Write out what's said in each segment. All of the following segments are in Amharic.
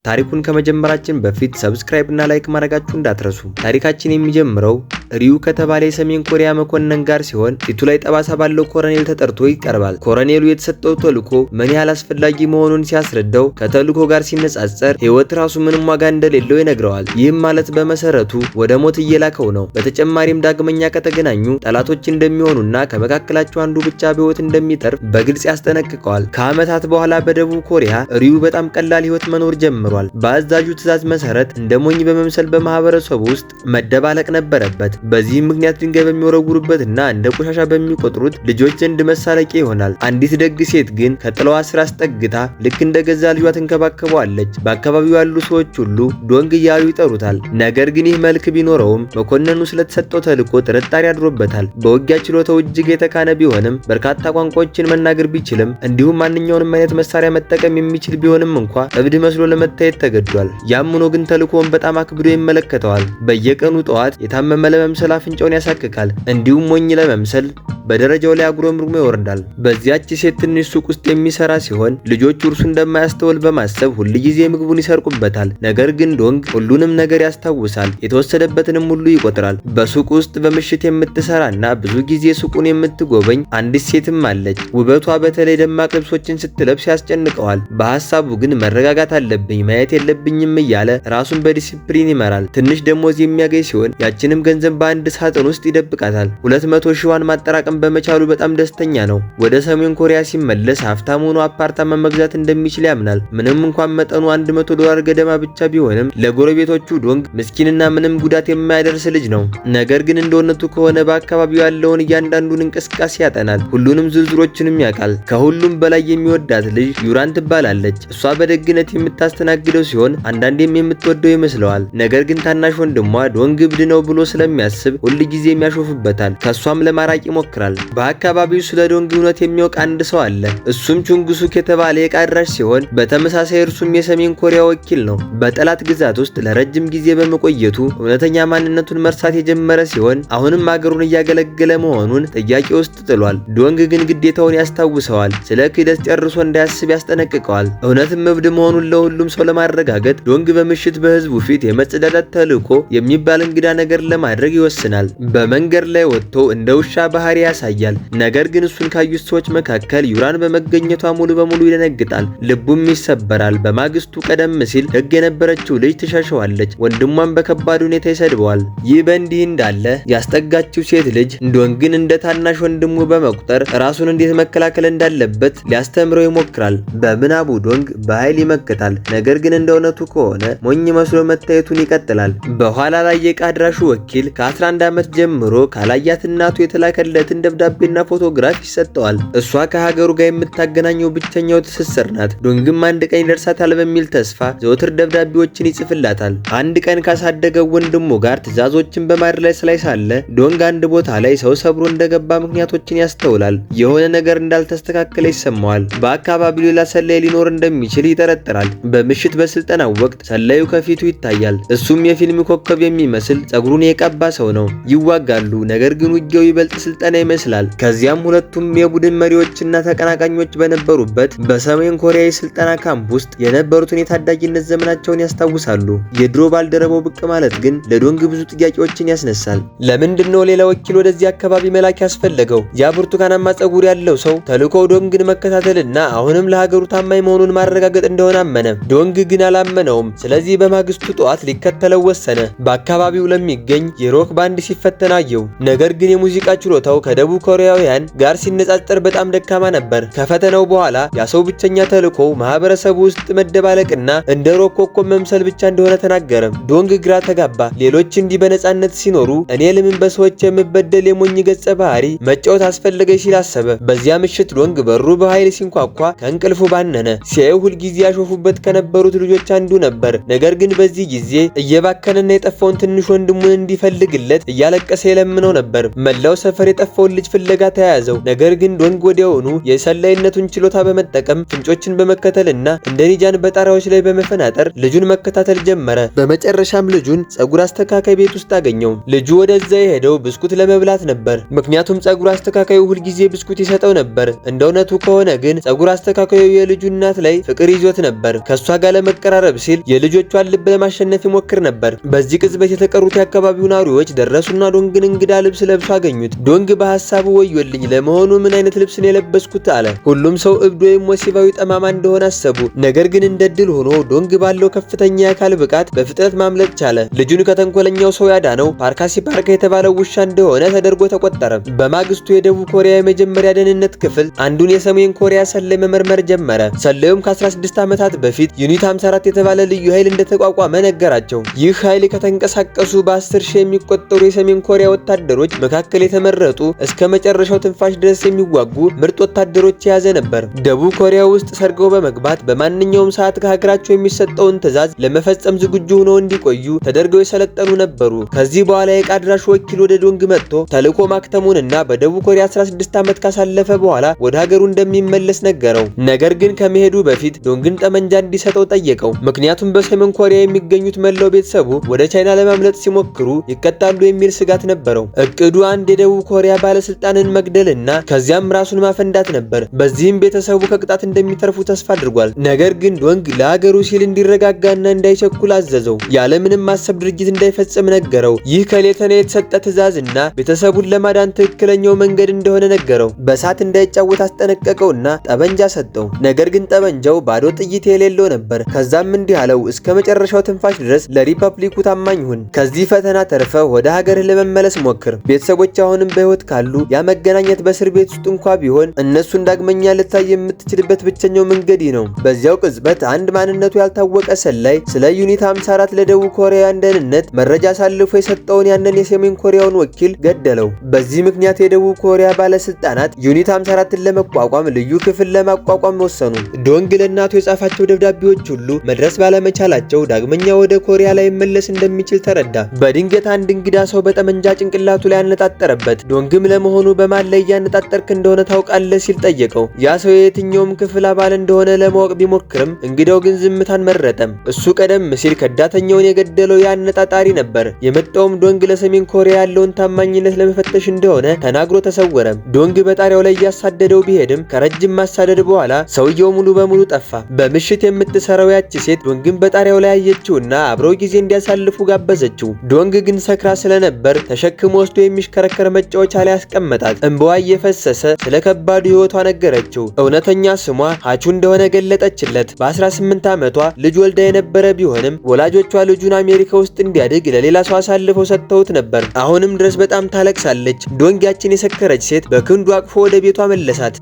ታሪኩን ከመጀመራችን በፊት ሰብስክራይብ እና ላይክ ማድረጋችሁ እንዳትረሱ። ታሪካችን የሚጀምረው ሪዩ ከተባለ የሰሜን ኮሪያ መኮንን ጋር ሲሆን ፊቱ ላይ ጠባሳ ባለው ኮሎኔል ተጠርቶ ይቀርባል። ኮሎኔሉ የተሰጠው ተልዕኮ ምን ያህል አስፈላጊ መሆኑን ሲያስረዳው ከተልዕኮ ጋር ሲነጻጸር ሕይወት ራሱ ምንም ዋጋ እንደሌለው ይነግረዋል። ይህም ማለት በመሰረቱ ወደ ሞት እየላከው ነው። በተጨማሪም ዳግመኛ ከተገናኙ ጠላቶች እንደሚሆኑና ከመካከላቸው አንዱ ብቻ በሕይወት እንደሚተርፍ በግልጽ ያስጠነቅቀዋል። ከዓመታት በኋላ በደቡብ ኮሪያ ሪዩ በጣም ቀላል ሕይወት መኖር ጀምሯል። በአዛዡ ትዕዛዝ መሰረት እንደ ሞኝ በመምሰል በማህበረሰቡ ውስጥ መደባለቅ ነበረበት። በዚህም ምክንያት ድንጋይ በሚወረውሩበትና እንደ ቆሻሻ በሚቆጥሩት ልጆች ዘንድ መሳለቂያ ይሆናል። አንዲት ደግ ሴት ግን ከጥላዋ ስር አስጠግታ ልክ እንደ ገዛ ልጇ ትንከባከበዋለች። በአካባቢው ያሉ ሰዎች ሁሉ ዶንግ እያሉ ይጠሩታል። ነገር ግን ይህ መልክ ቢኖረውም መኮንኑ ስለተሰጠው ተልዕኮ ጥርጣሬ አድሮበታል። በውጊያ ችሎታው እጅግ የተካነ ቢሆንም በርካታ ቋንቋዎችን መናገር ቢችልም እንዲሁም ማንኛውንም አይነት መሳሪያ መጠቀም የሚችል ቢሆንም እንኳ እብድ መስሎ ለመታየት ተገዷል። ያም ሆኖ ግን ተልዕኮውን በጣም አክብዶ ይመለከተዋል። በየቀኑ ጠዋት የታመመ ለመምሰል አፍንጫውን ያሳክካል። እንዲሁም ሞኝ ለመምሰል በደረጃው ላይ አጉረምርሞ ይወርዳል። በዚያች ሴት ትንሽ ሱቅ ውስጥ የሚሰራ ሲሆን ልጆቹ እርሱ እንደማያስተውል በማሰብ ሁልጊዜ ምግቡን ይሰርቁበታል። ነገር ግን ዶንግ ሁሉንም ነገር ያስታውሳል። የተወሰደበትንም ሁሉ ይቆጥራል። በሱቅ ውስጥ በምሽት የምትሰራና ብዙ ጊዜ ሱቁን የምትጎበኝ አንዲት ሴትም አለች። ውበቷ በተለይ ደማቅ ልብሶችን ስትለብስ ያስጨንቀዋል። በሐሳቡ ግን መረጋጋት አለብኝ፣ ማየት የለብኝም እያለ ራሱን በዲሲፕሊን ይመራል። ትንሽ ደሞዝ የሚያገኝ ሲሆን ያችንም ገንዘብ በአንድ ሳጥን ውስጥ ይደብቃታል። 200 ሺዋን ማጠራቀም በመቻሉ በጣም ደስተኛ ነው። ወደ ሰሜን ኮሪያ ሲመለስ ሀብታም ሆኖ አፓርታማ መግዛት እንደሚችል ያምናል። ምንም እንኳን መጠኑ $100 ገደማ ብቻ ቢሆንም ለጎረቤቶቹ ዶንግ ምስኪንና ምንም ጉዳት የማያደርስ ልጅ ነው። ነገር ግን እንደውነቱ ከሆነ በአካባቢው ያለውን እያንዳንዱን እንቅስቃሴ ያጠናል። ሁሉንም ዝርዝሮችንም ያውቃል። ከሁሉም በላይ የሚወዳት ልጅ ዩራን ትባላለች። እሷ በደግነት የምታስተናግደው ሲሆን አንዳንዴም የምትወደው ይመስለዋል። ነገር ግን ታናሽ ወንድሟ ዶንግ እብድ ነው ብሎ ስለሚያስብ ሁልጊዜ ያሾፍበታል። ከሷም ለማራቅ ይሞክራል። በአካባቢው ስለ ዶንግ እውነት የሚያውቅ አንድ ሰው አለ። እሱም ቹንግሱክ የተባለ የዕቃ አድራሽ ሲሆን በተመሳሳይ እርሱም የሰሜን ኮሪያ ወኪል ነው። በጠላት ግዛት ውስጥ ለረጅም ጊዜ በመቆየቱ እውነተኛ ማንነቱን መርሳት የጀመረ ሲሆን አሁንም አገሩን እያገለገለ መሆኑን ጥያቄ ውስጥ ጥሏል። ዶንግ ግን ግዴታውን ያስታውሰዋል። ስለ ክህደት ጨርሶ እንዳያስብ ያስጠነቅቀዋል። እውነትም እብድ መሆኑን ለሁሉም ሰው ለማረጋገጥ ዶንግ በምሽት በህዝቡ ፊት የመጸዳዳት ተልዕኮ የሚባል እንግዳ ነገር ለማድረግ ይወስናል። በመንገድ ላይ ወጥቶ እንደ ውሻ ባህሪ ያሳያል። ነገር ግን እሱን ካዩት ሰዎች መካከል ዩራን በመገኘቷ ሙሉ በሙሉ ይደነግጣል፣ ልቡም ይሰበራል። በማግስቱ ቀደም ሲል ህግ የነበረችው ልጅ ትሸሸዋለች። ወንድሟን በከባድ ሁኔታ ይሰድበዋል። ይህ በእንዲህ እንዳለ ያስጠጋችው ሴት ልጅ ዶንግን እንደ ታናሽ ወንድሙ በመቁጠር ራሱን እንዴት መከላከል እንዳለበት ሊያስተምረው ይሞክራል። በምናቡ ዶንግ በኃይል ይመክታል። ነገር ግን እንደ እውነቱ ከሆነ ሞኝ መስሎ መታየቱን ይቀጥላል። በኋላ ላይ የዕቃ አድራሹ ወኪል ከ11 ዓመት ጀምሮ ካላያት እናቱ የተላከለትን ደብዳቤና ፎቶግራፍ ይሰጠዋል። እሷ ከሀገሩ ጋር የምታገናኘው ብቸኛው ትስስር ናት። ዶንግም አንድ ቀን ይደርሳታል በሚል ተስፋ ዘወትር ደብዳቤዎችን ይጽፍላታል። አንድ ቀን ካሳደገው ወንድሙ ጋር ትዕዛዞችን በማድረስ ላይ ሳለ ዶንግ አንድ ቦታ ላይ ሰው ሰብሮ እንደገባ ምክንያቶችን ያስተውላል። የሆነ ነገር እንዳልተስተካከለ ይሰማዋል። በአካባቢው ሌላ ሰላይ ሊኖር እንደሚችል ይጠረጥራል። በምሽት በስልጠናው ወቅት ሰላዩ ከፊቱ ይታያል። እሱም የፊልም ኮከብ የሚመስል ጸጉሩን የቀባ ሰው ነው። ይዋጋሉ። ነገር ግን ውጊያው ይበልጥ ስልጠና ይመስላል። ከዚያም ሁለቱም የቡድን መሪዎችና ተቀናቃኞች በነበሩበት በሰሜን ኮሪያ የስልጠና ካምፕ ውስጥ የነበሩትን የታዳጊነት ዘመናቸውን ያስታውሳሉ። የድሮ ባልደረባው ብቅ ማለት ግን ለዶንግ ብዙ ጥያቄዎችን ያስነሳል። ለምንድነው ሌላ ወኪል ወደዚህ አካባቢ መላክ ያስፈለገው? ያ ብርቱካናማ ጸጉር ያለው ሰው ተልዕኮው ዶንግን መከታተልና አሁንም ለሀገሩ ታማኝ መሆኑን ማረጋገጥ እንደሆነ አመነ። ዶንግ ግን አላመነውም። ስለዚህ በማግስቱ ጠዋት ሊከተለው ወሰነ። በአካባቢው ለሚገኝ የሮክ ባንድ ሲፈተን አየው። ነገር ግን የሙዚቃ ችሎታው ከደቡብ ኮሪያውያን ጋር ሲነጻጸር በጣም ደካማ ነበር። ከፈተናው በኋላ ያ ሰው ብቸኛ ተልዕኮው ማህበረሰቡ ውስጥ መደባለቅና እንደ ሮክ ኮከብ መምሰል ብቻ እንደሆነ ተናገረ። ዶንግ ግራ ተጋባ። ሌሎች እንዲህ በነጻነት ሲኖሩ እኔ ለምን በሰዎች የምበደል የሞኝ ገጸ ባህሪ መጫወት አስፈለገኝ ሲል አሰበ። በዚያ ምሽት ዶንግ በሩ በኃይል ሲንኳኳ ከእንቅልፉ ባነነ። ሲያዩ ሁልጊዜ ያሾፉበት ከነበሩት ልጆች አንዱ ነበር። ነገር ግን በዚህ ጊዜ እየባከነና የጠፋውን ትንሽ ወንድሙን እንዲፈልግ እንዲያደርግለት እያለቀሰ የለምነው ነበር። መላው ሰፈር የጠፋውን ልጅ ፍለጋ ተያያዘው። ነገር ግን ዶንግ ወዲያውኑ የሰላይነቱን ችሎታ በመጠቀም ፍንጮችን በመከተልና እንደ ኒጃን በጣሪያዎች ላይ በመፈናጠር ልጁን መከታተል ጀመረ። በመጨረሻም ልጁን ጸጉር አስተካካይ ቤት ውስጥ አገኘው። ልጁ ወደዛ የሄደው ብስኩት ለመብላት ነበር። ምክንያቱም ጸጉር አስተካካዩ ሁልጊዜ ብስኩት ይሰጠው ነበር። እንደ እውነቱ ከሆነ ግን ጸጉር አስተካካዩ የልጁ እናት ላይ ፍቅር ይዞት ነበር። ከሷ ጋር ለመቀራረብ ሲል የልጆቿን ልብ ለማሸነፍ ይሞክር ነበር። በዚህ ቅጽበት የተቀሩት የአካባቢው ናሪዎች ደረሱና ዶንግን እንግዳ ልብስ ለብሶ አገኙት። ዶንግ በሐሳቡ ወዮልኝ፣ ለመሆኑ ምን አይነት ልብስ ነው የለበስኩት አለ። ሁሉም ሰው እብድ ወይም ወሲባዊ ጠማማ እንደሆነ አሰቡ። ነገር ግን እንደ ድል ሆኖ ዶንግ ባለው ከፍተኛ የአካል ብቃት በፍጥነት ማምለጥ ቻለ። ልጁን ከተንኮለኛው ሰው ያዳነው ፓርካሲ ፓርካ የተባለው ውሻ እንደሆነ ተደርጎ ተቆጠረ። በማግስቱ የደቡብ ኮሪያ የመጀመሪያ ደህንነት ክፍል አንዱን የሰሜን ኮሪያ ሰላይ መመርመር ጀመረ። ሰላዩም ከ16 ዓመታት በፊት ዩኒት 54 የተባለ ልዩ ኃይል እንደተቋቋመ ነገራቸው። ይህ ኃይል ከተንቀሳቀሱ በ10 ሺህ የሚቆጠሩ የሰሜን ኮሪያ ወታደሮች መካከል የተመረጡ እስከ መጨረሻው ትንፋሽ ድረስ የሚዋጉ ምርጥ ወታደሮች የያዘ ነበር። ደቡብ ኮሪያ ውስጥ ሰርገው በመግባት በማንኛውም ሰዓት ከሀገራቸው የሚሰጠውን ትዕዛዝ ለመፈጸም ዝግጁ ሆነው እንዲቆዩ ተደርገው የሰለጠኑ ነበሩ። ከዚህ በኋላ የቃድራሽ ወኪል ወደ ዶንግ መጥቶ ተልዕኮ ማክተሙንና በደቡብ ኮሪያ 16 ዓመት ካሳለፈ በኋላ ወደ ሀገሩ እንደሚመለስ ነገረው። ነገር ግን ከመሄዱ በፊት ዶንግን ጠመንጃ እንዲሰጠው ጠየቀው። ምክንያቱም በሰሜን ኮሪያ የሚገኙት መላው ቤተሰቡ ወደ ቻይና ለማምለጥ ሲሞክሩ ይቀጣሉ የሚል ስጋት ነበረው። እቅዱ አንድ የደቡብ ኮሪያ ባለስልጣንን መግደልና ከዚያም ራሱን ማፈንዳት ነበር። በዚህም ቤተሰቡ ከቅጣት እንደሚተርፉ ተስፋ አድርጓል። ነገር ግን ዶንግ ለሀገሩ ሲል እንዲረጋጋና እንዳይቸኩል አዘዘው። ያለምንም ማሰብ ድርጊት እንዳይፈጽም ነገረው። ይህ ከሌተና የተሰጠ ትዕዛዝና ቤተሰቡን ለማዳን ትክክለኛው መንገድ እንደሆነ ነገረው። በሳት እንዳይጫወት አስጠነቀቀውና ጠበንጃ ሰጠው። ነገር ግን ጠበንጃው ባዶ ጥይት የሌለው ነበር። ከዛም እንዲህ አለው፣ እስከ መጨረሻው ትንፋሽ ድረስ ለሪፐብሊኩ ታማኝ ሁን። ከዚህ ፈተና ተርፈ ወደ ሀገርህ ለመመለስ ሞክር። ቤተሰቦች አሁንም በህይወት ካሉ ያ መገናኘት በእስር ቤት ውስጥ እንኳ ቢሆን እነሱን ዳግመኛ ልታይ የምትችልበት ብቸኛው መንገድ ነው። በዚያው ቅጽበት አንድ ማንነቱ ያልታወቀ ሰላይ ስለ ዩኒት 54 ለደቡብ ኮሪያውያን ደህንነት መረጃ አሳልፎ የሰጠውን ያንን የሰሜን ኮሪያውን ወኪል ገደለው። በዚህ ምክንያት የደቡብ ኮሪያ ባለስልጣናት ዩኒት 54ን ለመቋቋም ልዩ ክፍል ለማቋቋም ወሰኑ። ዶንግ ለእናቱ የጻፋቸው ደብዳቤዎች ሁሉ መድረስ ባለመቻላቸው ዳግመኛ ወደ ኮሪያ ላይ መለስ እንደሚችል ተረዳ። በድንገት አንድ እንግዳ ሰው በጠመንጃ ጭንቅላቱ ላይ ያነጣጠረበት። ዶንግም ለመሆኑ በማን ላይ ያነጣጠርክ እንደሆነ ታውቃለህ ሲል ጠየቀው። ያ ሰው የየትኛውም ክፍል አባል እንደሆነ ለማወቅ ቢሞክርም እንግዳው ግን ዝምታን መረጠም። እሱ ቀደም ሲል ከዳተኛውን የገደለው ያነጣጣሪ ነበር። የመጣውም ዶንግ ለሰሜን ኮሪያ ያለውን ታማኝነት ለመፈተሽ እንደሆነ ተናግሮ ተሰወረ። ዶንግ በጣሪያው ላይ እያሳደደው ቢሄድም ከረጅም ማሳደድ በኋላ ሰውየው ሙሉ በሙሉ ጠፋ። በምሽት የምትሰራው ያቺ ሴት ዶንግን በጣሪያው ላይ አየችውና አብረው ጊዜ እንዲያሳልፉ ጋበዘችው። ዶንግ ግን ሰክራ ስለነበር ተሸክሞ ወስዶ የሚሽከረከር መጫወቻ ላይ አስቀመጣት። እንባዋ እየፈሰሰ ስለ ከባዱ ህይወቷ ነገረችው። እውነተኛ ስሟ ሃቹ እንደሆነ ገለጠችለት። በ18 ዓመቷ ልጅ ወልዳ የነበረ ቢሆንም ወላጆቿ ልጁን አሜሪካ ውስጥ እንዲያድግ ለሌላ ሰው አሳልፈው ሰጥተውት ነበር። አሁንም ድረስ በጣም ታለቅሳለች። ዶንግ ያችን የሰከረች ሴት በክንዱ አቅፎ ወደ ቤቷ መለሳት።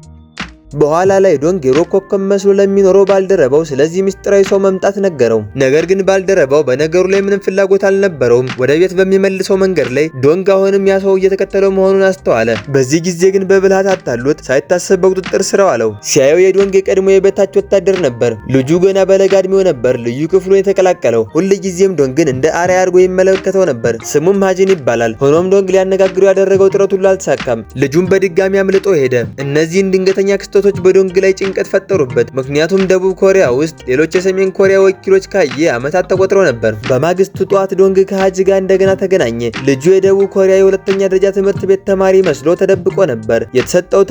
በኋላ ላይ ዶንግ የሮኮኮም መስሎ ለሚኖረው ባልደረባው ስለዚህ ምስጢራዊ ሰው መምጣት ነገረው። ነገር ግን ባልደረባው በነገሩ ላይ ምንም ፍላጎት አልነበረውም። ወደ ቤት በሚመልሰው መንገድ ላይ ዶንግ አሁንም ያ ሰው እየተከተለው መሆኑን አስተዋለ። በዚህ ጊዜ ግን በብልሃት አታሎት ሳይታሰብ በቁጥጥር ስር አለው። ሲያየው የዶንግ የቀድሞ የበታች ወታደር ነበር። ልጁ ገና በለጋ እድሜው ነበር ልዩ ክፍሉን የተቀላቀለው። ሁልጊዜም ዶንግን እንደ አርአያ አድርጎ ይመለከተው ነበር። ስሙም ሃጂን ይባላል። ሆኖም ዶንግ ሊያነጋግረው ያደረገው ጥረት ሁሉ አልተሳካም። ልጁም በድጋሚ አምልጦ ሄደ። እነዚህን ድንገተኛ ክስተቶች በዶንግ ላይ ጭንቀት ፈጠሩበት። ምክንያቱም ደቡብ ኮሪያ ውስጥ ሌሎች የሰሜን ኮሪያ ወኪሎች ካየ ዓመታት ተቆጥረው ነበር። በማግስቱ ጧት ዶንግ ከሃጂ ጋር እንደገና ተገናኘ። ልጁ የደቡብ ኮሪያ የሁለተኛ ደረጃ ትምህርት ቤት ተማሪ መስሎ ተደብቆ ነበር። የተሰጠው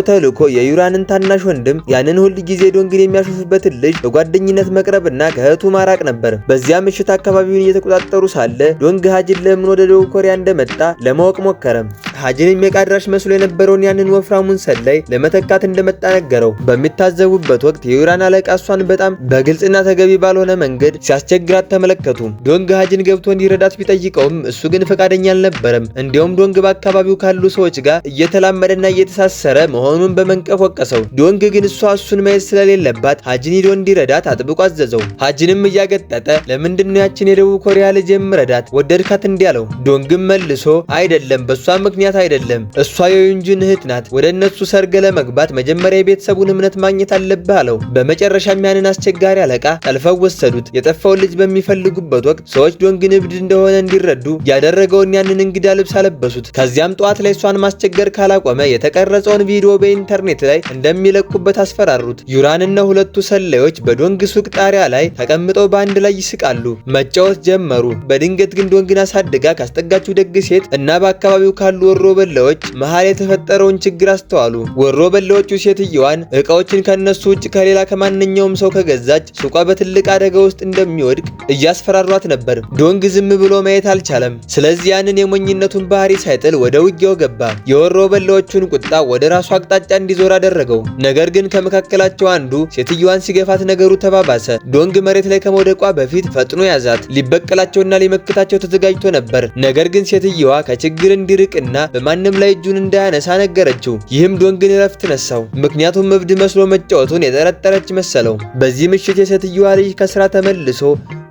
ተልዕኮ የዩራንን ታናሽ ወንድም ያንን ሁል ጊዜ ዶንግን የሚያሾፍበትን ልጅ በጓደኝነት መቅረብና ከእህቱ ማራቅ ነበር። በዚያ ምሽት አካባቢውን እየተቆጣጠሩ ሳለ ዶንግ ሃጂን ለምን ወደ ደቡብ ኮሪያ እንደመጣ ለማወቅ ሞከረ። ሃጂንም የቃድራሽ መስሎ የነበረውን ያንን ወፍራሙን ሰላይ ለመተካት እንደመጣ ነገረው። በሚታዘቡበት ወቅት የዩራን አለቃ እሷን በጣም በግልጽና ተገቢ ባልሆነ መንገድ ሲያስቸግራት ተመለከቱ። ዶንግ ሃጂን ገብቶ እንዲረዳት ቢጠይቀውም እሱ ግን ፈቃደኛ አልነበረም። እንዲያውም ዶንግ በአካባቢው ካሉ ሰዎች ጋር እየተላመደና እየተሳሰረ መሆኑን በመንቀፍ ወቀሰው። ዶንግ ግን እሱን ማየት ስለሌለባት ሃጂን ሂዶ እንዲረዳት አጥብቆ አዘዘው። ሃጂንም እያገጠጠ ለምንድነው ያችን የደቡብ ኮሪያ ልጅ የምረዳት ወደድካት እንዲያለው። ዶንግም መልሶ አይደለም በሷ ምክንያት ምክንያት አይደለም። እሷ የዩንጂን እህት ናት። ወደ እነሱ ሰርግ ለመግባት መጀመሪያ የቤተሰቡን እምነት ማግኘት አለብህ አለው። በመጨረሻም ያንን አስቸጋሪ አለቃ ጠልፈው ወሰዱት። የጠፋውን ልጅ በሚፈልጉበት ወቅት ሰዎች ዶንግን እብድ እንደሆነ እንዲረዱ ያደረገውን ያንን እንግዳ ልብስ አለበሱት። ከዚያም ጠዋት ላይ እሷን ማስቸገር ካላቆመ የተቀረጸውን ቪዲዮ በኢንተርኔት ላይ እንደሚለቁበት አስፈራሩት። ዩራንና ሁለቱ ሰላዮች በዶንግ ሱቅ ጣሪያ ላይ ተቀምጠው በአንድ ላይ ይስቃሉ። መጫወት ጀመሩ። በድንገት ግን ዶንግን አሳድጋ ካስጠጋችው ደግ ሴት እና በአካባቢው ካሉ ወሮበላዎች መሃል የተፈጠረውን ችግር አስተዋሉ። ወሮበላዎቹ ሴትየዋን እቃዎችን ከነሱ ውጭ ከሌላ ከማንኛውም ሰው ከገዛች ሱቋ በትልቅ አደጋ ውስጥ እንደሚወድቅ እያስፈራሯት ነበር። ዶንግ ዝም ብሎ ማየት አልቻለም። ስለዚህ ያንን የሞኝነቱን ባህሪ ሳይጥል ወደ ውጊያው ገባ። የወሮበላዎቹን ቁጣ ወደ ራሱ አቅጣጫ እንዲዞር አደረገው። ነገር ግን ከመካከላቸው አንዱ ሴትየዋን ሲገፋት ነገሩ ተባባሰ። ዶንግ መሬት ላይ ከመውደቋ በፊት ፈጥኖ ያዛት። ሊበቀላቸውና ሊመክታቸው ተዘጋጅቶ ነበር። ነገር ግን ሴትየዋ ከችግር እንዲርቅና በማንም ላይ እጁን እንዳያነሳ ነገረችው። ይህም ዶንግን እረፍት ነሳው። ምክንያቱም እብድ መስሎ መጫወቱን የጠረጠረች መሰለው። በዚህ ምሽት የሴትየዋ ልጅ ከስራ ተመልሶ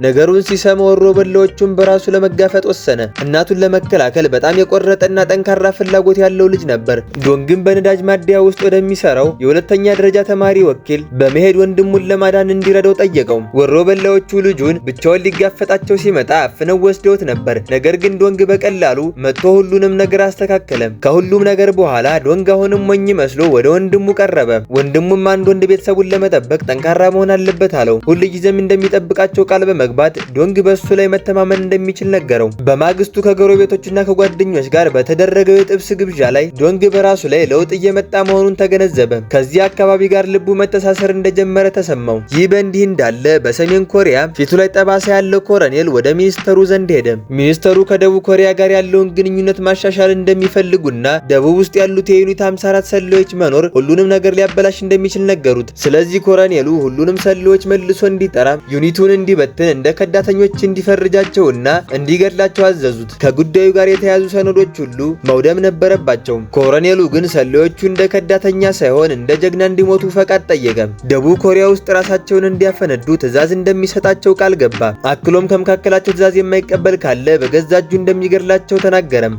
ነገሩን ሲሰማ ወሮበላዎቹን በራሱ ለመጋፈጥ ወሰነ። እናቱን ለመከላከል በጣም የቆረጠና ጠንካራ ፍላጎት ያለው ልጅ ነበር። ዶንግን በነዳጅ ማደያ ውስጥ ወደሚሰራው የሁለተኛ ደረጃ ተማሪ ወኪል በመሄድ ወንድሙን ለማዳን እንዲረዳው ጠየቀው። ወሮበላዎቹ ልጁን ብቻውን ሊጋፈጣቸው ሲመጣ አፍነው ወስደውት ነበር። ነገር ግን ዶንግ በቀላሉ መጥቶ ሁሉንም ነገር አስተካከለ። ከሁሉም ነገር በኋላ ዶንግ አሁንም ሞኝ መስሎ ወደ ወንድሙ ቀረበ። ወንድሙም አንድ ወንድ ቤተሰቡን ለመጠበቅ ጠንካራ መሆን አለበት አለው። ሁልጊዜም እንደሚጠብቃቸው ቃል በመግባት ዶንግ በሱ ላይ መተማመን እንደሚችል ነገረው። በማግስቱ ከጎረቤቶችና ከጓደኞች ጋር በተደረገው የጥብስ ግብዣ ላይ ዶንግ በራሱ ላይ ለውጥ እየመጣ መሆኑን ተገነዘበ። ከዚህ አካባቢ ጋር ልቡ መተሳሰር እንደጀመረ ተሰማው። ይህ በእንዲህ እንዳለ በሰሜን ኮሪያ ፊቱ ላይ ጠባሳ ያለው ኮሎኔል ወደ ሚኒስተሩ ዘንድ ሄደ። ሚኒስተሩ ከደቡብ ኮሪያ ጋር ያለውን ግንኙነት ማሻሻል እንደሚፈልጉና ደቡብ ውስጥ ያሉት የዩኒት 54 ሰላዮች መኖር ሁሉንም ነገር ሊያበላሽ እንደሚችል ነገሩት። ስለዚህ ኮሎኔሉ ሁሉንም ሰላዮች መልሶ እንዲጠራ ዩኒቱን እንዲበትን እንደ ከዳተኞች እንዲፈርጃቸውና እንዲገድላቸው አዘዙት። ከጉዳዩ ጋር የተያዙ ሰነዶች ሁሉ መውደም ነበረባቸው። ኮሎኔሉ ግን ሰላዮቹ እንደ ከዳተኛ ሳይሆን እንደ ጀግና እንዲሞቱ ፈቃድ ጠየቀ። ደቡብ ኮሪያ ውስጥ ራሳቸውን እንዲያፈነዱ ትዕዛዝ እንደሚሰጣቸው ቃል ገባ። አክሎም ከመካከላቸው ትዕዛዝ የማይቀበል ካለ በገዛ እጁ እንደሚገድላቸው ተናገረም።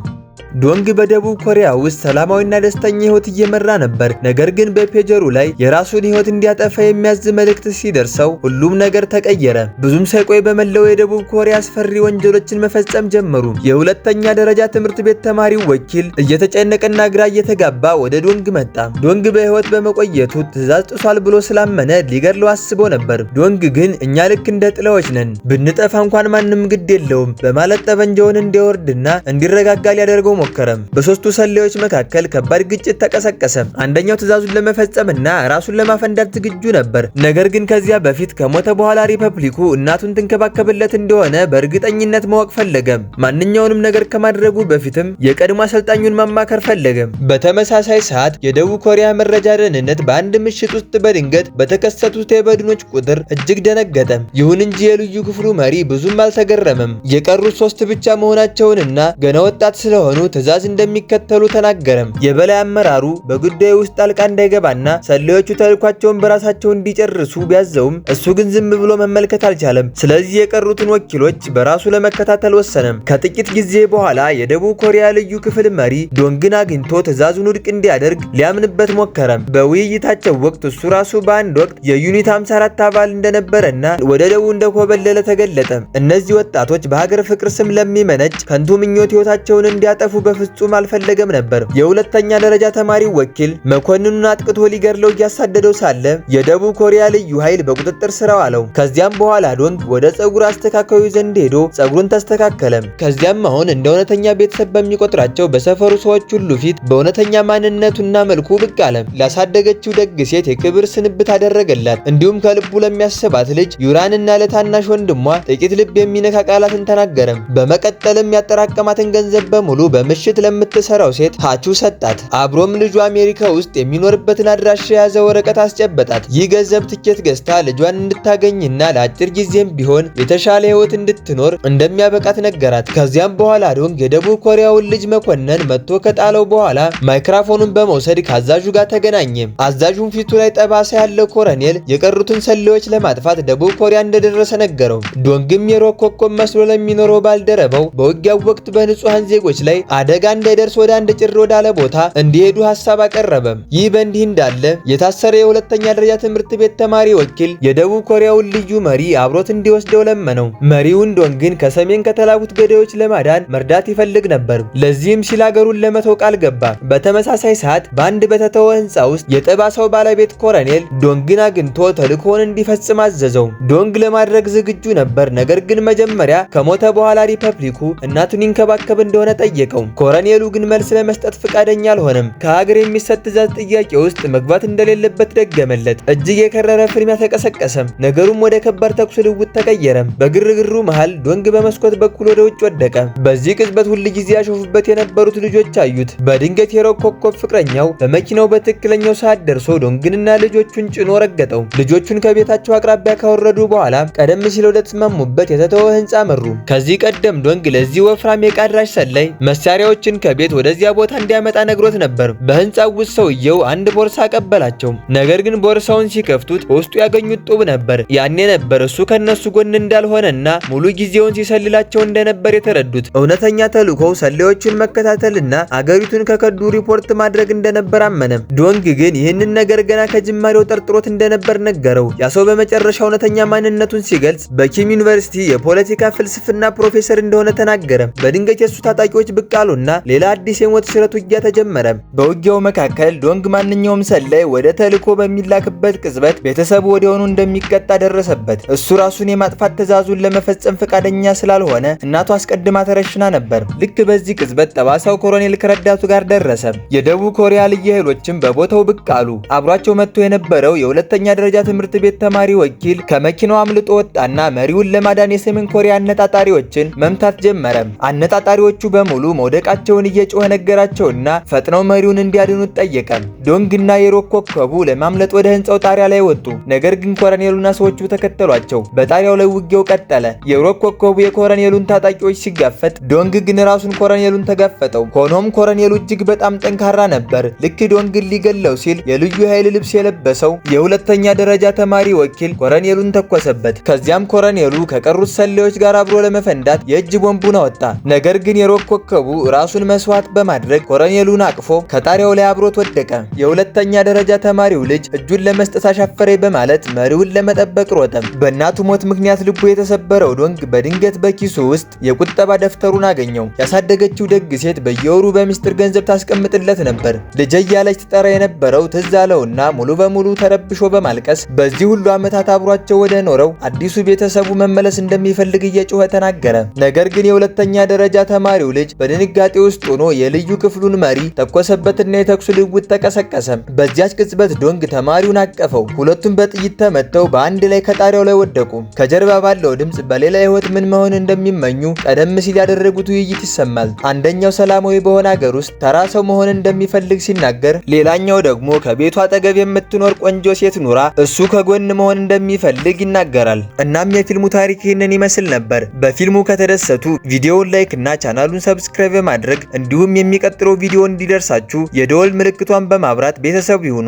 ዶንግ በደቡብ ኮሪያ ውስጥ ሰላማዊና ደስተኛ ህይወት እየመራ ነበር። ነገር ግን በፔጀሩ ላይ የራሱን ህይወት እንዲያጠፋ የሚያዝ መልእክት ሲደርሰው ሁሉም ነገር ተቀየረ። ብዙም ሳይቆይ በመላው የደቡብ ኮሪያ አስፈሪ ወንጀሎችን መፈጸም ጀመሩ። የሁለተኛ ደረጃ ትምህርት ቤት ተማሪው ወኪል እየተጨነቀና ግራ እየተጋባ ወደ ዶንግ መጣ። ዶንግ በህይወት በመቆየቱ ትዕዛዝ ጥሷል ብሎ ስላመነ ሊገድለው አስቦ ነበር። ዶንግ ግን እኛ ልክ እንደ ጥላዎች ነን፣ ብንጠፋ እንኳን ማንም ግድ የለውም በማለት ጠበንጃውን እንዲያወርድና እንዲረጋጋ ሊያደርገው ሞከረም። በሶስቱ ሰላዮች መካከል ከባድ ግጭት ተቀሰቀሰ። አንደኛው ትዕዛዙን ለመፈጸምና ራሱን ለማፈንዳት ዝግጁ ነበር። ነገር ግን ከዚያ በፊት ከሞተ በኋላ ሪፐብሊኩ እናቱን ትንከባከብለት እንደሆነ በእርግጠኝነት ማወቅ ፈለገ። ማንኛውንም ነገር ከማድረጉ በፊትም የቀድሞ አሰልጣኙን ማማከር ፈለገ። በተመሳሳይ ሰዓት የደቡብ ኮሪያ መረጃ ደህንነት በአንድ ምሽት ውስጥ በድንገት በተከሰቱት የበድኖች ቁጥር እጅግ ደነገጠ። ይሁን እንጂ የልዩ ክፍሉ መሪ ብዙም አልተገረመም። የቀሩት 3 ብቻ መሆናቸውንና ገና ወጣት ስለሆኑ ትዕዛዝ እንደሚከተሉ ተናገረም። የበላይ አመራሩ በጉዳዩ ውስጥ ጣልቃ እንዳይገባና ሰላዮቹ ተልኳቸውን በራሳቸው እንዲጨርሱ ቢያዘውም እሱ ግን ዝም ብሎ መመልከት አልቻለም። ስለዚህ የቀሩትን ወኪሎች በራሱ ለመከታተል ወሰነም። ከጥቂት ጊዜ በኋላ የደቡብ ኮሪያ ልዩ ክፍል መሪ ዶንግን አግኝቶ ትዕዛዙን ውድቅ እንዲያደርግ ሊያምንበት ሞከረም። በውይይታቸው ወቅት እሱ ራሱ በአንድ ወቅት የዩኒት 54 አባል እንደነበረና ወደ ደቡብ እንደኮበለለ ተገለጠ። እነዚህ ወጣቶች በሀገር ፍቅር ስም ለሚመነጭ ከንቱ ምኞት ህይወታቸውን እንዲያጠፉ በፍጹም አልፈለገም ነበር። የሁለተኛ ደረጃ ተማሪ ወኪል መኮንኑን አጥቅቶ ሊገድለው እያሳደደው ሳለ የደቡብ ኮሪያ ልዩ ኃይል በቁጥጥር ስር አዋለው። ከዚያም በኋላ ዶንግ ወደ ጸጉር አስተካካዩ ዘንድ ሄዶ ጸጉሩን ተስተካከለ። ከዚያም አሁን እንደ እውነተኛ ቤተሰብ በሚቆጥራቸው በሰፈሩ ሰዎች ሁሉ ፊት በእውነተኛ ማንነቱና መልኩ ብቅ አለ። ላሳደገችው ደግ ሴት የክብር ስንብት አደረገላት። እንዲሁም ከልቡ ለሚያስባት ልጅ ዩራንና ለታናሽ ወንድሟ ጥቂት ልብ የሚነካ ቃላትን ተናገረ። በመቀጠልም ያጠራቀማትን ገንዘብ በሙሉ በምሽት ለምትሰራው ሴት ሃቹ ሰጣት። አብሮም ልጁ አሜሪካ ውስጥ የሚኖርበትን አድራሻ የያዘ ወረቀት አስጨበጣት። ይህ ገንዘብ ትኬት ገዝታ ልጇን እንድታገኝና ለአጭር ጊዜም ቢሆን የተሻለ ህይወት እንድትኖር እንደሚያበቃት ነገራት። ከዚያም በኋላ ዶንግ የደቡብ ኮሪያውን ልጅ መኮንን መጥቶ ከጣለው በኋላ ማይክሮፎኑን በመውሰድ ከአዛዡ ጋር ተገናኘ። አዛዡን ፊቱ ላይ ጠባሳ ያለው ኮሎኔል የቀሩትን ሰላዮች ለማጥፋት ደቡብ ኮሪያ እንደደረሰ ነገረው። ዶንግም የሮክ ኮከብ መስሎ ለሚኖረው ባልደረባው በውጊያው ወቅት በንጹሃን ዜጎች ላይ አደጋ እንዳይደርስ ወደ አንድ ጭር ወዳለ ቦታ እንዲሄዱ ሐሳብ አቀረበ። ይህ በእንዲህ እንዳለ የታሰረ የሁለተኛ ደረጃ ትምህርት ቤት ተማሪ ወኪል የደቡብ ኮሪያውን ልዩ መሪ አብሮት እንዲወስደው ለመነው። መሪውን ዶንግን ከሰሜን ከተላኩት ገዳዮች ለማዳን መርዳት ይፈልግ ነበር። ለዚህም ሲል አገሩን ለመተው ቃል ገባ። በተመሳሳይ ሰዓት በአንድ በተተወ ህንፃ ውስጥ የጠባሳው ባለቤት ኮሎኔል ዶንግን አግኝቶ ተልእኮውን እንዲፈጽም አዘዘው። ዶንግ ለማድረግ ዝግጁ ነበር። ነገር ግን መጀመሪያ ከሞተ በኋላ ሪፐብሊኩ እናቱን ይንከባከብ እንደሆነ ጠየቀው። ኮሎኔሉ ግን መልስ ለመስጠት ፈቃደኛ አልሆነም። ከሀገር የሚሰጥ ትዕዛዝ ጥያቄ ውስጥ መግባት እንደሌለበት ደገመለት። እጅግ የከረረ ፍልሚያ ተቀሰቀሰ። ነገሩም ወደ ከባድ ተኩስ ልውውጥ ተቀየረ። በግርግሩ መሃል ዶንግ በመስኮት በኩል ወደ ውጭ ወደቀ። በዚህ ቅጽበት ሁል ጊዜ ያሾፉበት የነበሩት ልጆች አዩት። በድንገት የሮክ ኮከብ ፍቅረኛው በመኪናው በትክክለኛው ሰዓት ደርሶ ዶንግንና ልጆቹን ጭኖ ረገጠው። ልጆቹን ከቤታቸው አቅራቢያ ካወረዱ በኋላ ቀደም ሲል ወደ ተስማሙበት የተተወ ህንፃ መሩ። ከዚህ ቀደም ዶንግ ለዚህ ወፍራም የቃድራሽ ሰላይ መሳሪያዎችን ከቤት ወደዚያ ቦታ እንዲያመጣ ነግሮት ነበር። በህንፃው ውስጥ ሰውየው አንድ ቦርሳ አቀበላቸው። ነገር ግን ቦርሳውን ሲከፍቱት በውስጡ ያገኙት ጡብ ነበር። ያኔ ነበር እሱ ከነሱ ጎን እንዳልሆነና ሙሉ ጊዜውን ሲሰልላቸው እንደነበር የተረዱት። እውነተኛ ተልእኮው ሰላዮቹን መከታተልና አገሪቱን ከከዱ ሪፖርት ማድረግ እንደነበር አመነ። ዶንግ ግን ይህንን ነገር ገና ከጅማሬው ጠርጥሮት እንደነበር ነገረው። ያ ሰው በመጨረሻ እውነተኛ ማንነቱን ሲገልጽ በኪም ዩኒቨርሲቲ የፖለቲካ ፍልስፍና ፕሮፌሰር እንደሆነ ተናገረ። በድንገት የሱ ታጣቂዎች ብቅ አሉና ሌላ አዲስ የሞት ሽረት ውጊያ ተጀመረ። በውጊያው መካከል ዶንግ ማንኛውም ሰላይ ወደ ተልእኮ በሚላክበት ቅጽበት ቤተሰቡ ወዲያውኑ እንደሚቀጣ ደረሰበት። እሱ ራሱን የማጥፋት ትዕዛዙን ለመፈጸም ፈቃደኛ ስላልሆነ እናቱ አስቀድማ ተረሽና ነበር። ልክ በዚህ ቅጽበት ጠባሳው ኮሎኔል ከረዳቱ ጋር ደረሰ። የደቡብ ኮሪያ ልዩ ኃይሎችም በቦታው ብቅ አሉ። አብሯቸው መጥቶ የነበረው የሁለተኛ ደረጃ ትምህርት ቤት ተማሪ ወኪል ከመኪናው አምልጦ ወጣና መሪውን ለማዳን የሰሜን ኮሪያ አነጣጣሪዎችን መምታት ጀመረ። አነጣጣሪዎቹ በሙሉ መውደቃቸውን እየጮኸ ነገራቸውና ፈጥነው መሪውን እንዲያድኑት ጠየቀ። ዶንግና የሮክ ኮከቡ ለማምለጥ ወደ ህንፃው ጣሪያ ላይ ወጡ። ነገር ግን ኮሎኔሉና ሰዎቹ ተከተሏቸው። በጣሪያው ላይ ውጊያው ቀጠለ። የሮክ ኮከቡ የኮሎኔሉን ታጣቂዎች ሲጋፈጥ፣ ዶንግ ግን ራሱን ኮሎኔሉን ተጋፈጠው። ሆኖም ኮሎኔሉ እጅግ በጣም ጠንካራ ነበር። ልክ ዶንግን ሊገለው ሲል የልዩ ኃይል ልብስ የለበሰው የሁለተኛ ደረጃ ተማሪ ወኪል ኮሎኔሉን ተኮሰበት። ከዚያም ኮሎኔሉ ከቀሩት ሰላዮች ጋር አብሮ ለመፈንዳት የእጅ ቦምቡን አወጣ። ነገር ግን የሮክ ኮከቡ ራሱን መስዋዕት በማድረግ ኮሎኔሉን አቅፎ ከጣሪያው ላይ አብሮት ወደቀ። የሁለተኛ ደረጃ ተማሪው ልጅ እጁን ለመስጠት አሻፈረኝ በማለት መሪውን ለመጠበቅ ሮጠ። በእናቱ ሞት ምክንያት ልቡ የተሰበረው ዶንግ በድንገት በኪሱ ውስጥ የቁጠባ ደፍተሩን አገኘው። ያሳደገችው ደግ ሴት በየወሩ በሚስጥር ገንዘብ ታስቀምጥለት ነበር። ልጄ እያለች ትጠራ የነበረው ትዝ አለውና ሙሉ በሙሉ ተረብሾ በማልቀስ በዚህ ሁሉ ዓመታት አብሯቸው ወደ ኖረው አዲሱ ቤተሰቡ መመለስ እንደሚፈልግ እየጮኸ ተናገረ። ነገር ግን የሁለተኛ ደረጃ ተማሪው ልጅ በድንጋጤ ውስጥ ሆኖ የልዩ ክፍሉን መሪ ተኮሰበትና የተኩስ ልውውጥ ተቀሰቀሰ። በዚያች ቅጽበት ዶንግ ተማሪውን አቀፈው። ሁለቱም በጥይት ተመተው በአንድ ላይ ከጣሪያው ላይ ወደቁ። ከጀርባ ባለው ድምጽ በሌላ ህይወት ምን መሆን እንደሚመኙ ቀደም ሲል ያደረጉት ውይይት ይሰማል። አንደኛው ሰላማዊ በሆነ ሀገር ውስጥ ተራ ሰው መሆን እንደሚፈልግ ሲናገር፣ ሌላኛው ደግሞ ከቤቱ አጠገብ የምትኖር ቆንጆ ሴት ኑራ እሱ ከጎን መሆን እንደሚፈልግ ይናገራል። እናም የፊልሙ ታሪክ ይህንን ይመስል ነበር። በፊልሙ ከተደሰቱ ቪዲዮውን ላይክ እና ቻናሉን ሰብስክራይብ በማድረግ እንዲሁም የሚቀጥለው ቪዲዮ እንዲደርሳችሁ የደወል ምልክቷን በማብራት ቤተሰብ ይሁኑ።